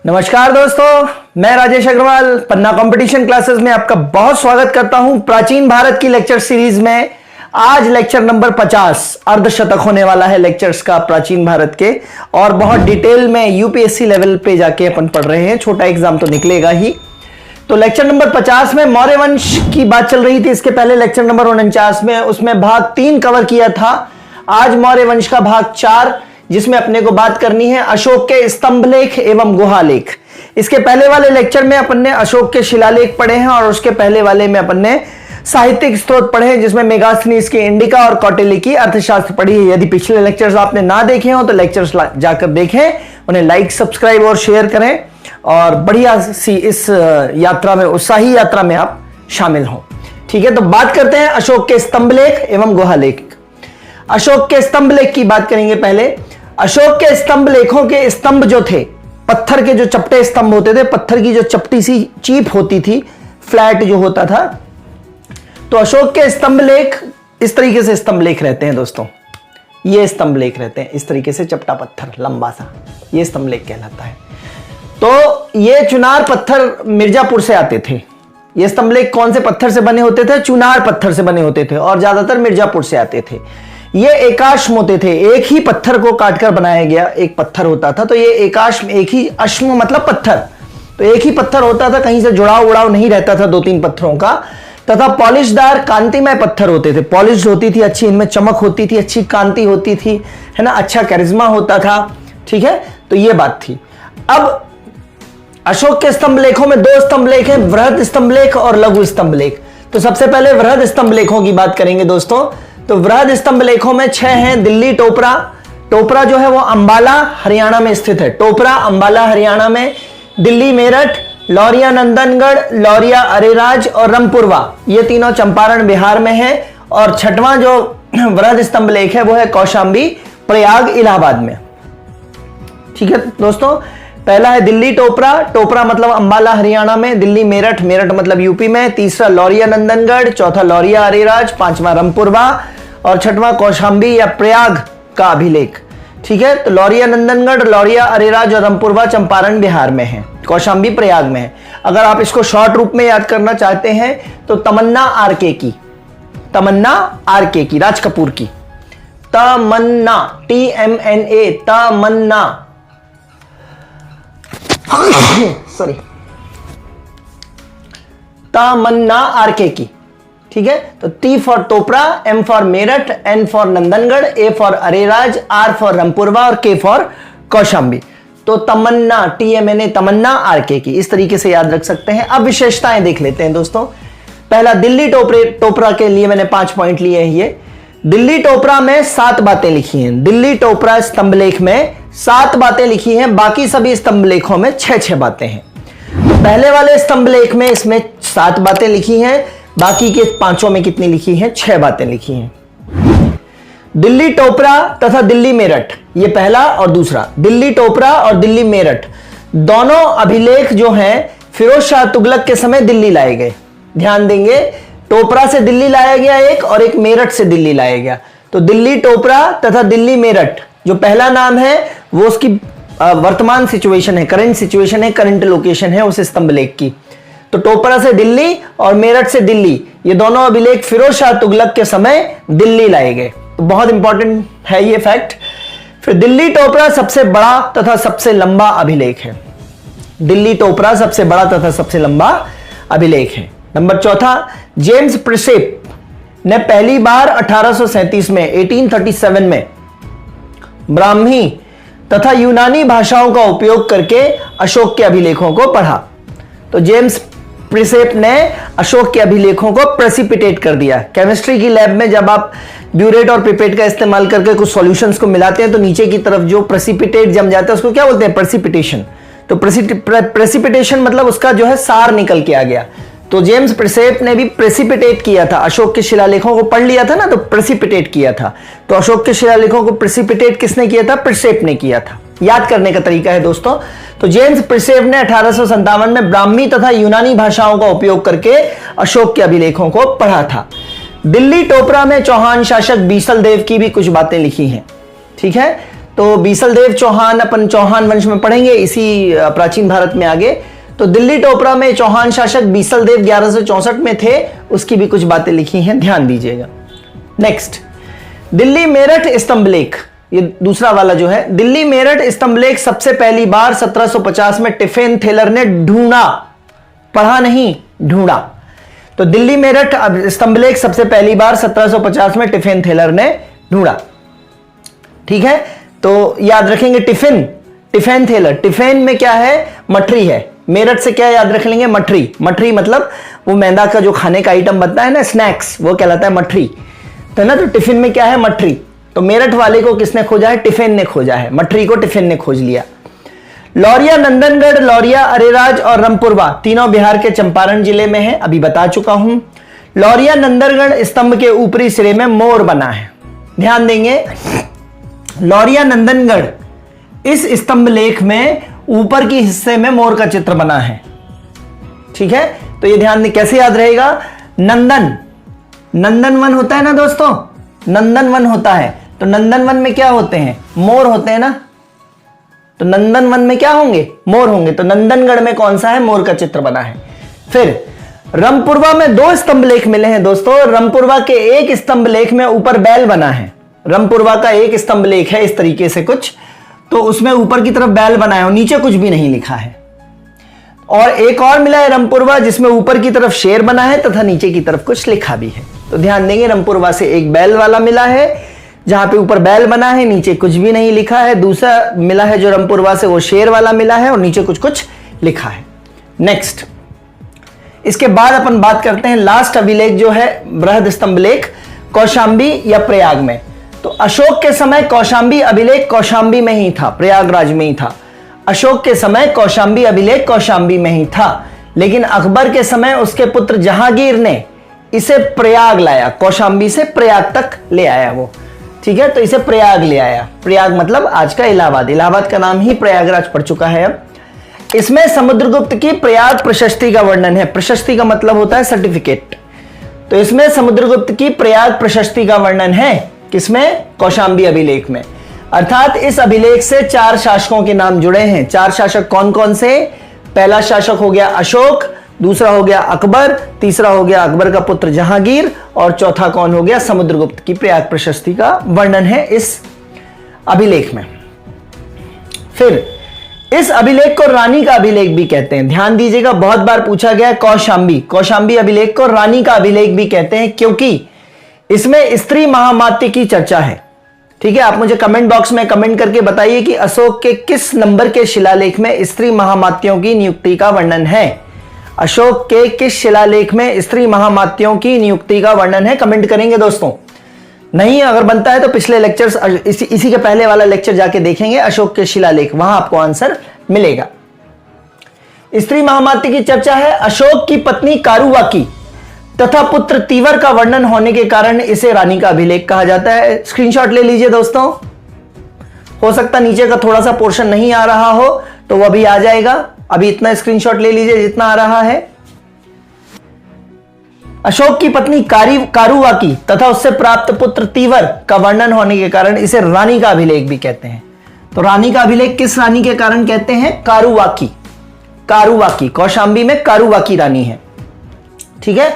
नमस्कार दोस्तों, मैं राजेश अग्रवाल पन्ना कंपटीशन क्लासेस में आपका बहुत स्वागत करता हूं। प्राचीन भारत की लेक्चर सीरीज में आज लेक्चर नंबर 50 अर्धशतक होने वाला है लेक्चर्स का प्राचीन भारत के, और बहुत डिटेल में यूपीएससी लेवल पे जाके अपन पढ़ रहे हैं। छोटा एग्जाम तो निकलेगा ही। तो लेक्चर नंबर 50 में मौर्य वंश की बात चल रही थी। इसके पहले लेक्चर नंबर 49 में उसमें भाग 3 कवर किया था। आज मौर्य वंश का भाग 4, जिसमें अपने को बात करनी है अशोक के स्तंभलेख एवं गुहालेख। इसके पहले वाले लेक्चर में अपन ने अशोक के शिलालेख पढ़े हैं और उसके पहले वाले में अपन ने साहित्यिक स्रोत पढ़े हैं, जिसमें मेगास्थनीज की इंडिका और कौटिल्य की अर्थशास्त्र पढ़ी है। यदि पिछले लेक्चर्स आपने ना देखे हो तो लेक्चर्स जाकर देखें, उन्हें लाइक, सब्सक्राइब और शेयर करें और बढ़िया सी इस यात्रा में, उत्साही यात्रा में आप शामिल हो। ठीक है, तो बात करते हैं अशोक के स्तंभलेख एवं गुहालेख। अशोक के स्तंभलेख की बात करेंगे। पहले अशोक के स्तंभ लेखों के स्तंभ जो थे, पत्थर के जो चपटे स्तंभ होते थे, पत्थर की जो चपटी सी चीप होती थी, फ्लैट जो होता था, तो अशोक के स्तंभ लेख इस तरीके से स्तंभ लेख रहते हैं दोस्तों। ये स्तंभ लेख रहते हैं इस तरीके से, चपटा पत्थर लंबा सा, ये स्तंभ लेख कहलाता है। तो ये चुनार पत्थर मिर्जापुर से आते थे। ये स्तंभ लेख कौन से पत्थर से बने होते थे? चुनार पत्थर से बने होते थे और ज्यादातर मिर्जापुर से आते थे। ये एकाश्म होते थे, एक ही पत्थर को काटकर बनाया गया एक पत्थर होता था। तो ये एकाश्म, एक ही अश्म मतलब पत्थर, तो एक ही पत्थर होता था, कहीं से जुड़ाव उड़ाव नहीं रहता था 2-3 पत्थरों का। तथा पॉलिशदार कांतिमय पत्थर होते थे, पॉलिश होती थी अच्छी, इनमें चमक होती थी, अच्छी कांति होती थी, है ना, अच्छा कैरिज्मा होता था। ठीक है, तो ये बात थी। अब अशोक के स्तंभ लेखों में 2 स्तंभ लेख हैं, वृहद स्तंभ लेख और लघु स्तंभ लेख। तो सबसे पहले वृहद स्तंभ लेखों की बात करेंगे दोस्तों। तो वृहद स्तंभ लेखों में 6 हैं। दिल्ली टोपरा, टोपरा जो है वो अंबाला हरियाणा में स्थित है। टोपरा अंबाला हरियाणा में। दिल्ली मेरठ, लौरिया नंदनगढ़, लौरिया अरेराज और रामपुरवा, ये तीनों चंपारण बिहार में है। और 6वां जो वृहद स्तंभ लेख है वो है कौशांबी, प्रयाग इलाहाबाद में। ठीक है दोस्तों, पहला है दिल्ली टोपरा, टोपरा मतलब अंबाला हरियाणा में। दिल्ली मेरठ, मेरठ मतलब यूपी में। तीसरा लौरिया नंदनगढ़, चौथा लौरिया अरेराज, 5वां रामपुरवा और 6वां कौशांबी या प्रयाग का अभिलेख। ठीक है, तो लौरिया नंदनगढ़, लौरिया अरेराज और रामपुरवा चंपारण बिहार में है, कौशांबी प्रयाग में है। अगर आप इसको शॉर्ट रूप में याद करना चाहते हैं तो तमन्ना आरके की, तमन्ना आरके की, राज कपूर की तमन्ना, TMNA, तमन्ना सॉरी, तमन्ना आरके की। ठीक है, तो T for Topra, M for Meerut, N for Nandangarh, A for Areraj, R for Rampurwa और K फॉर कौशांबी। तो तमन्ना, TMNA, तमन्ना आरके की, इस तरीके से याद रख सकते हैं। अब विशेषताएं देख लेते हैं दोस्तों। पहला दिल्ली टोपरा के लिए मैंने 5 पॉइंट लिए हैं। ये दिल्ली टोपरा में 7 बातें लिखी हैं। दिल्ली टोपरा स्तंभलेख में 7 बातें लिखी हैं, बाकी सभी स्तंभलेखों में 6-6 बातें हैं। पहले वाले स्तंभलेख में इसमें 7 बातें लिखी हैं, बाकी के 5 में कितनी लिखी हैं? 6 बातें लिखी हैं। दिल्ली टोपरा तथा दिल्ली मेरठ, ये पहला और दूसरा, दिल्ली टोपरा और दिल्ली मेरठ दोनों अभिलेख जो हैं फिरोज शाह तुगलक के समय दिल्ली लाए गए। ध्यान देंगे, टोपरा से दिल्ली लाया गया एक और एक मेरठ से दिल्ली लाया गया। तो दिल्ली टोपरा तथा दिल्ली मेरठ, जो पहला नाम है वो उसकी वर्तमान सिचुएशन है, करंट सिचुएशन है, करंट लोकेशन है उस स्तंभलेख की। तो टोपरा से दिल्ली और मेरठ से दिल्ली, ये दोनों अभिलेख फिरोज शाह तुगलक के समय दिल्ली लाए गए। तो बहुत इंपॉर्टेंट है ये फैक्ट। फिर दिल्ली टोपरा सबसे बड़ा तथा सबसे लंबा अभिलेख है। दिल्ली टोपरा सबसे बड़ा तथा सबसे लंबा अभिलेख है। नंबर 4, जेम्स प्रिसेप ने पहली बार 1837 में, 1837 में ब्राह्मी तथा यूनानी भाषाओं का उपयोग करके अशोक के अभिलेखों को पढ़ा। तो जेम्स प्रिसेप ने अशोक के अभिलेखों को प्रेसिपिटेट कर दिया। केमिस्ट्री की लैब में जब आप ब्यूरेट और पिपेट का इस्तेमाल करके कुछ सॉल्यूशंस को मिलाते हैं तो नीचे की तरफ जो प्रेसिपिटेट जम जाता है उसको क्या बोलते हैं? प्रेसिपिटेशन। तो प्रेसिपिटेशन मतलब उसका जो है सार निकल के आ गया। तो जेम्स प्रिसेप ने भी प्रेसिपिटेट किया था, अशोक के शिलालेखों को पढ़ लिया था ना, तो प्रेसिपिटेट किया था। तो अशोक के शिलालेखों को प्रेसिपिटेट किसने किया था? प्रिसेप ने किया था। याद करने का तरीका है दोस्तों। तो जेम्स प्रिसेप ने 1857 में ब्राह्मी तथा यूनानी भाषाओं का उपयोग करके अशोक के अभिलेखों को पढ़ा था। दिल्ली टोपरा में चौहान शासक बीसल देव की भी कुछ बातें लिखी हैं। ठीक है, तो बीसलदेव चौहान अपन चौहान वंश में पढ़ेंगे इसी प्राचीन भारत में आगे। तो दिल्ली टोपरा में चौहान शासक बीसलदेव 1164 में थे, उसकी भी कुछ बातें लिखी हैं, ध्यान दीजिएगा। नेक्स्ट, दिल्ली मेरठ स्तंभलेख, ये दूसरा वाला जो है, दिल्ली मेरठ स्तंभलेख सबसे पहली बार 1750 में टिफिन थेलर ने ढूंढा, पढ़ा नहीं, ढूंढा। तो दिल्ली मेरठ स्तंभलेख सबसे पहली बार 1750 में टिफिन थेलर ने ढूंढा। ठीक है, तो याद रखेंगे टिफिन थेलर, टिफिन में क्या है, मठरी है, मेरठ से क्या याद रख लेंगे, मठरी। मठरी मतलब वो मैदा का जो खाने का आइटम बनता है ना, स्नैक्स, वो कहलाता है मठरी। तो ना, तो टिफिन में क्या है, मठरी। तो मेरठ वाले को किसने खोजा है, टिफिन ने खोजा है, मठरी को टिफिन ने खोज लिया। लौरिया नंदनगढ़, लौरिया अरेराज और रामपुरवा तीनों बिहार के चंपारण जिले में है, अभी बता चुका हूं। लौरिया नंदनगढ़ स्तंभ के ऊपरी सिरे में मोर बना है, ध्यान देंगे। लौरिया नंदनगढ़ इस स्तंभ लेख में ऊपर की हिस्से में मोर का चित्र बना है। ठीक है, तो ये ध्यान दें, कैसे याद रहेगा, नंदनवन होता है ना दोस्तों, नंदनवन होता है, तो नंदनवन में क्या होते हैं, मोर होते हैं ना, तो नंदनवन में क्या होंगे, मोर होंगे। तो नंदनगढ़ में कौन सा है, मोर का चित्र बना है। फिर रामपुरवा में 2 स्तंभ लेख मिले हैं दोस्तों। रामपुरवा के एक स्तंभ लेख में ऊपर बैल बना है, रामपुरवा का एक स्तंभ लेख है इस तरीके से कुछ, तो उसमें ऊपर की तरफ बैल बना है और नीचे कुछ भी नहीं लिखा है। और एक और मिला है रामपुरवा जिसमें ऊपर की तरफ शेर बना है तथा नीचे की तरफ कुछ लिखा भी है। तो ध्यान देंगे, रामपुरवा से एक बैल वाला मिला है जहां पे ऊपर बैल बना है, नीचे कुछ भी नहीं लिखा है। दूसरा मिला है जो रामपुरवा से, वो शेर वाला मिला है और नीचे कुछ कुछ लिखा है। नेक्स्ट, इसके बाद अपन बात करते हैं लास्ट अभिलेख जो है बृहद स्तंभ लेख, कौशांबी या प्रयाग में। तो अशोक के समय कौशांबी अभिलेख कौशांबी में ही था, प्रयागराज में ही था। अशोक के समय कौशांबी अभिलेख कौशांबी में ही था, लेकिन अकबर के समय उसके पुत्र जहांगीर ने इसे प्रयाग लाया, कौशांबी से प्रयाग तक ले आया वो। ठीक है, तो इसे प्रयाग ले आया। प्रयाग मतलब आज का इलाहाबाद, इलाहाबाद का नाम ही प्रयागराज पड़ चुका है अब। इसमें समुद्रगुप्त की प्रयाग प्रशस्ति का वर्णन है। प्रशस्ति का मतलब होता है सर्टिफिकेट। तो इसमें समुद्रगुप्त की प्रयाग प्रशस्ति का वर्णन है, किसमें, कौशांबी अभिलेख में। अर्थात इस अभिलेख से 4 शासकों के नाम जुड़े हैं। 4 शासक कौन कौन से, पहला शासक हो गया अशोक, दूसरा हो गया अकबर, तीसरा हो गया अकबर का पुत्र जहांगीर और चौथा कौन हो गया, समुद्रगुप्त की प्रयाग प्रशस्ति का वर्णन है इस अभिलेख में। फिर इस अभिलेख को रानी का अभिलेख भी कहते हैं। ध्यान दीजिएगा, बहुत बार पूछा गया कौशांबी अभिलेख को रानी का अभिलेख भी कहते हैं, क्योंकि इसमें स्त्री महामात्य की चर्चा है। ठीक है, आप मुझे कमेंट बॉक्स में कमेंट करके बताइए कि अशोक के किस नंबर के शिलालेख में स्त्री महामात्यों की नियुक्ति का वर्णन है। अशोक के किस शिलालेख में स्त्री महामात्यों की नियुक्ति का वर्णन है, कमेंट करेंगे दोस्तों। नहीं अगर बनता है तो पिछले लेक्चर्स, इसी के पहले वाला लेक्चर जाके देखेंगे, अशोक के शिलालेख, वहां आपको आंसर मिलेगा। स्त्री महामात्य की चर्चा है। अशोक की पत्नी कारुवाकी तथा पुत्र तीवर का वर्णन होने के कारण इसे रानी का अभिलेख कहा जाता है। स्क्रीनशॉट ले लीजिए दोस्तों, हो सकता नीचे का थोड़ा सा पोर्शन नहीं आ रहा हो तो वह भी आ जाएगा। अभी इतना स्क्रीनशॉट ले लीजिए जितना आ रहा है। अशोक की पत्नी कारुवाकी तथा उससे प्राप्त पुत्र तीवर का वर्णन होने के कारण इसे रानी का अभिलेख भी कहते हैं। तो रानी का अभिलेख किस रानी के कारण कहते हैं, कारुवाकी, कौशांबी में कारुवाकी रानी है। ठीक है,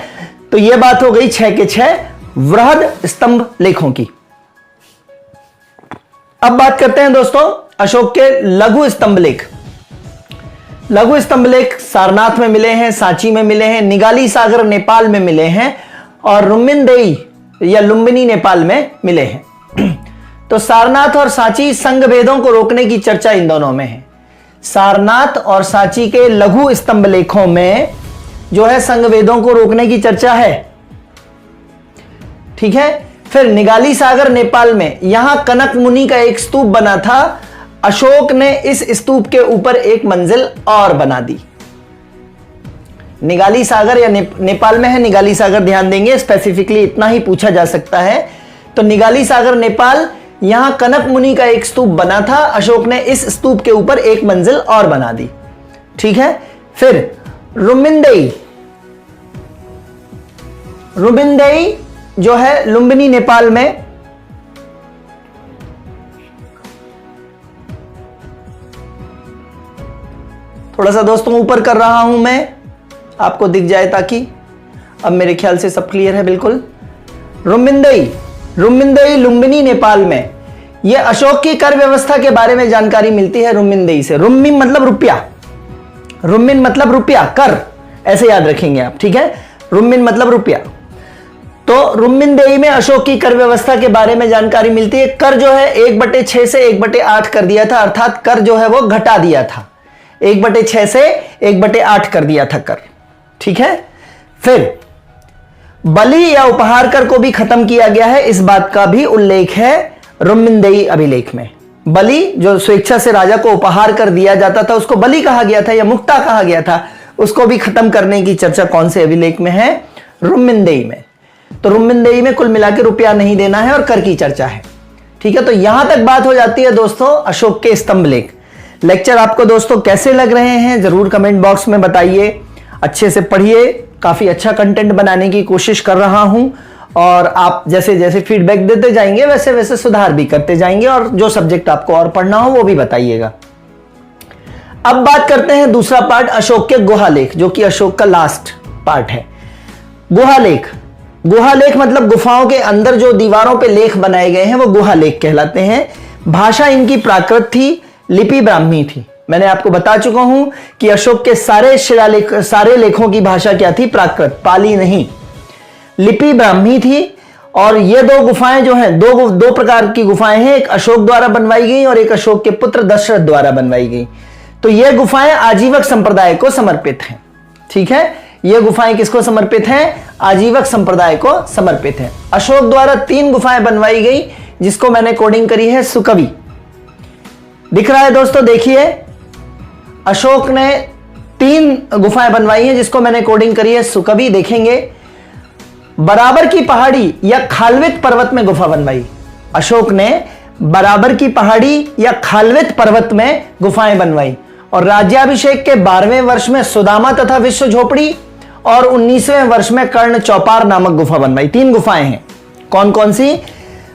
तो यह बात हो गई 6 के 6 वृहद स्तंभ लेखों की। अब बात करते हैं दोस्तों अशोक के लघु स्तंभ लेख। लघु स्तंभ लेख सारनाथ में मिले हैं, सांची में मिले हैं, निगाली सागर नेपाल में मिले हैं और रुम्बिनदेई या लुम्बिनी नेपाल में मिले हैं। तो सारनाथ और सांची संघ भेदों को रोकने की चर्चा इन दोनों में है। सारनाथ और सांची के लघु स्तंभ लेखों में जो है संघ वेदों को रोकने की चर्चा है। ठीक है, फिर निगाली सागर नेपाल में, यहां कनक मुनि का एक स्तूप बना था। अशोक ने इस स्तूप के ऊपर एक मंजिल और बना दी। निगाली सागर या नेपाल में है निगाली सागर, ध्यान देंगे, स्पेसिफिकली इतना ही पूछा जा सकता है। तो निगाली सागर नेपाल, यहां कनक मुनि का एक स्तूप बना था। अशोक ने इस स्तूप के ऊपर एक मंजिल और बना दी। ठीक है, फिर रुम्बिनदेई जो है लुम्बिनी नेपाल में, थोड़ा सा दोस्तों ऊपर कर रहा हूं मैं, आपको दिख जाए ताकि। अब मेरे ख्याल से सब क्लियर है बिल्कुल। रुमिंदई, रुमिंदई लुम्बिनी नेपाल में। यह अशोक की कर व्यवस्था के बारे में जानकारी मिलती है रुमिंदई से। रुम्मिन मतलब रुपया, रुमिन मतलब रुपया, कर, ऐसे याद रखेंगे आप, ठीक है। रुमिन मतलब रुपया। तो रुमिनदेई में अशोक की कर व्यवस्था के बारे में जानकारी मिलती है। कर जो है 1/6 से 1/8 कर दिया था, अर्थात कर जो है वो घटा दिया था। 1/6 से 1/8 कर दिया था कर, ठीक है। फिर बलि या उपहार कर को भी खत्म किया गया है, इस बात का भी उल्लेख है रुमिनदेई अभिलेख में। बलि जो स्वेच्छा से राजा को उपहार कर दिया जाता था उसको बलि कहा गया था या मुक्ता कहा गया था, उसको भी खत्म करने की चर्चा कौन से अभिलेख में है? रुमिनदेई में। तो रुमिनदेई में कुल मिला के रुपया नहीं देना है और कर की चर्चा है, ठीक है। तो यहां तक बात हो जाती है दोस्तों अशोक के स्तंभ लेख। लेक्चर आपको दोस्तों कैसे लग रहे हैं जरूर कमेंट बॉक्स में बताइए। अच्छे से पढ़िए, काफी अच्छा कंटेंट बनाने की कोशिश कर रहा हूं और आप जैसे जैसे फीडबैक देते जाएंगे वैसे वैसे सुधार भी करते जाएंगे और जो सब्जेक्ट आपको और पढ़ना हो वो भी बताइएगा। अब बात करते हैं दूसरा पार्ट अशोक के गुहालेख, जो कि अशोक का लास्ट पार्ट है। गुहालेख, गुहालेख मतलब गुफाओं के अंदर जो दीवारों पे लेख बनाए गए हैं वो गुहालेख कहलाते हैं। भाषा इनकी प्राकृत थी, लिपि ब्राह्मी थी। मैंने आपको बता चुका हूं कि अशोक के सारे शिलालेख, सारे लेखों की भाषा क्या थी? प्राकृत, पाली नहीं। लिपि ब्राह्मी थी। और ये दो गुफाएं जो हैं, दो प्रकार की गुफाएं हैं, एक अशोक द्वारा बनवाई गई और एक अशोक के पुत्र दशरथ द्वारा बनवाई गई। तो ये गुफाएं आजीवक संप्रदाय को समर्पित हैं, ठीक है। ये गुफाएं किसको समर्पित हैं? आजीवक संप्रदाय को समर्पित है। अशोक द्वारा 3 गुफाएं बनवाई गई जिसको मैंने कोडिंग करी है सुकवि। दिख रहा है दोस्तों, देखिए अशोक ने 3 गुफाएं बनवाई हैं जिसको मैंने कोडिंग करी है सुकवि। देखेंगे बराबर की पहाड़ी या खालवित पर्वत में गुफा बनवाई। अशोक ने बराबर की पहाड़ी या खालवित पर्वत में गुफाएं बनवाई। और राज्याभिषेक के 12वें वर्ष में सुदामा तथा विश्व झोपड़ी और 19वें वर्ष में कर्ण चौपार नामक गुफा बनवाई। 3 गुफाएं हैं। कौन कौन सी?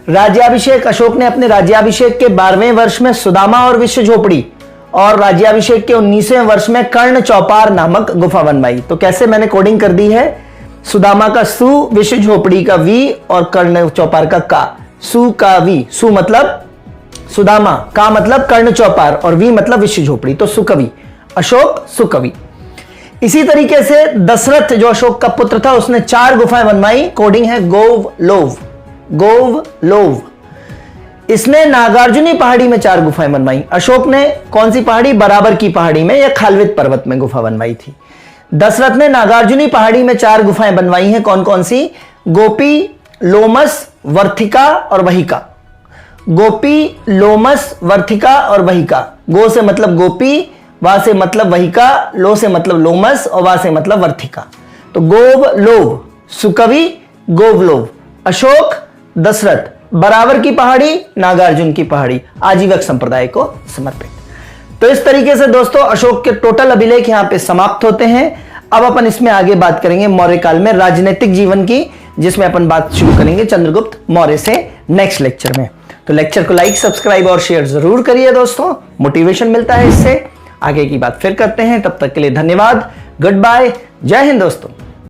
राज्याभिषेक, अशोक ने अपने राज्याभिषेक के 12वें वर्ष में सुदामा और विश्व झोपड़ी और राज्याभिषेक के 19वें वर्ष में कर्ण चौपार नामक गुफा बनवाई। तो कैसे मैंने कोडिंग कर दी है? सुदामा का सु, विश्व झोपड़ी का वी और कर्ण चौपार का का। सु का वी, सु मतलब सुदामा, का मतलब कर्ण चौपार और वी मतलब विश्व झोपड़ी। तो सुकवि, अशोक सुकवि। इसी तरीके से दशरथ जो अशोक का पुत्र था उसने 4 गुफाएं बनवाई। कोडिंग है गोव लोव, गोव लोव। इसने नागार्जुनी पहाड़ी में 4 गुफाएं बनवाई। अशोक ने कौन सी पहाड़ी? बराबर की पहाड़ी में या खालवित पर्वत में गुफा बनवाई थी। दशरथ ने नागार्जुनी पहाड़ी में 4 गुफाएं बनवाई हैं। कौन कौन सी? गोपी, लोमस, वर्थिका और वहिका। गोपी, लोमस, वर्थिका और वहिका। गो से मतलब गोपी, वा से मतलब वहिका, लो से मतलब लोमस और वा से मतलब वर्थिका। तो गोव लोव, सुकवि, गोवलोव। अशोक, दशरथ, बराबर की पहाड़ी, नागार्जुन की पहाड़ी, आजीवक संप्रदाय को समर्पित। तो इस तरीके से दोस्तों अशोक के टोटल अभिलेख यहां पे समाप्त होते हैं। अब अपन इसमें आगे बात करेंगे मौर्य काल में राजनीतिक जीवन की, जिसमें अपन बात शुरू करेंगे चंद्रगुप्त मौर्य से नेक्स्ट लेक्चर में। तो लेक्चर को लाइक, सब्सक्राइब और शेयर जरूर करिए दोस्तों, मोटिवेशन मिलता है इससे। आगे की बात फिर करते हैं, तब तक के लिए धन्यवाद, गुड बाय, जय हिंद दोस्तों।